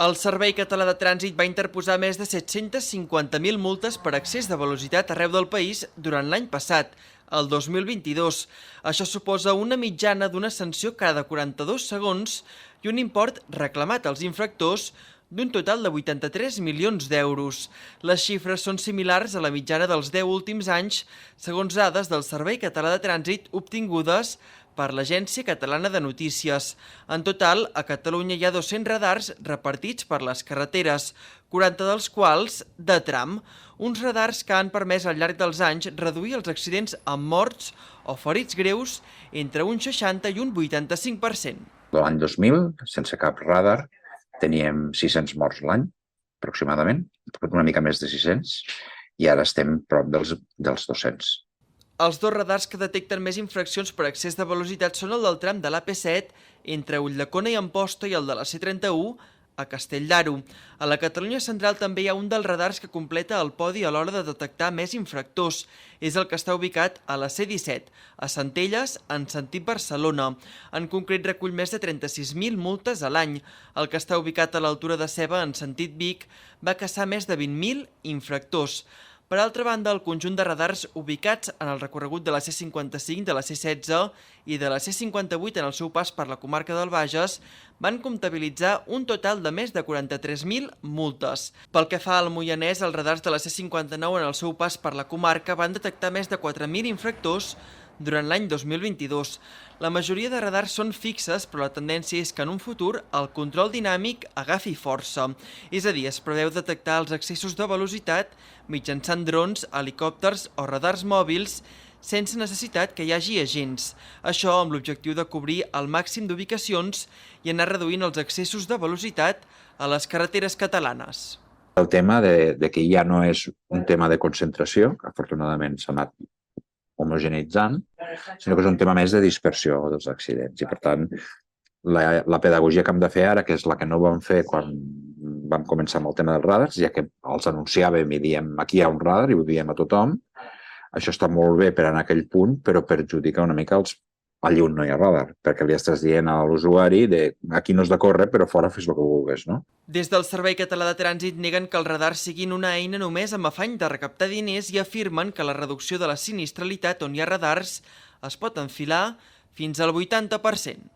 El Servei Català de Trànsit va interposar més de 750.000 multes per excés de velocitat arreu del país durant l'any passat, el 2022. Això suposa una mitjana d'una sanció cada 42 segons i un import reclamat als infractors d'un total de 83 milions d'euros. Les xifres són similars a la mitjana dels 10 últims anys, segons dades del Servei Català de Trànsit obtingudes per l'Agència Catalana de Notícies. En total, a Catalunya hi ha 200 radars repartits per les carreteres, 40 dels quals de tram, uns radars que han permès al llarg dels anys reduir els accidents amb morts o ferits greus entre un 60 i un 85%. L'any 2000, sense cap radar, teníem 600 morts l'any, aproximadament, una mica més de 600, i ara estem prop dels 200. Els dos radars que detecten més infraccions per excés de velocitat són el del tram de l'AP7 entre Ulldecona i Amposta i el de la C31 a Castell d'Aro. A la Catalunya central també hi ha un dels radars que completa el podi a l'hora de detectar més infractors. És el que està ubicat a la C17, a Centelles, en sentit Barcelona. En concret recull més de 36.000 multes a l'any. El que està ubicat a l'altura de Ceba, en sentit Vic, va caçar més de 20.000 infractors. Per altra banda, el conjunt de radars ubicats en el recorregut de la C55, de la C16 i de la C58 en el seu pas per la comarca del Bages van comptabilitzar un total de més de 43.000 multes. Pel que fa al Moianès, els radars de la C59 en el seu pas per la comarca van detectar més de 4.000 infractors durant l'any 2022. La majoria de radars són fixes, però la tendència és que en un futur el control dinàmic agafi força. És a dir, es preveu detectar els excessos de velocitat mitjançant drons, helicòpters o radars mòbils sense necessitat que hi hagi agents. Això amb l'objectiu de cobrir el màxim d'ubicacions i anar reduint els excessos de velocitat a les carreteres catalanes. El tema de que ja no és un tema de concentració, que afortunadament s'ha anat homogeneitzant, sinó que és un tema més de dispersió dels accidents. I, per tant, la pedagogia que hem de fer ara, que és la que no vam fer quan vam començar amb el tema dels radars, ja que els anunciàvem i diem aquí hi ha un radar i ho diem a tothom, això està molt bé per anar a aquell punt, però perjudica una mica allí on no hi ha radar, perquè li estàs dient a l'usuari de aquí no has de córrer, però fora fes el que vulguis, no? Des del Servei Català de Trànsit neguen que els radars siguin una eina només amb afany de recaptar diners i afirmen que la reducció de la sinistralitat on hi ha radars es pot enfilar fins al 80%.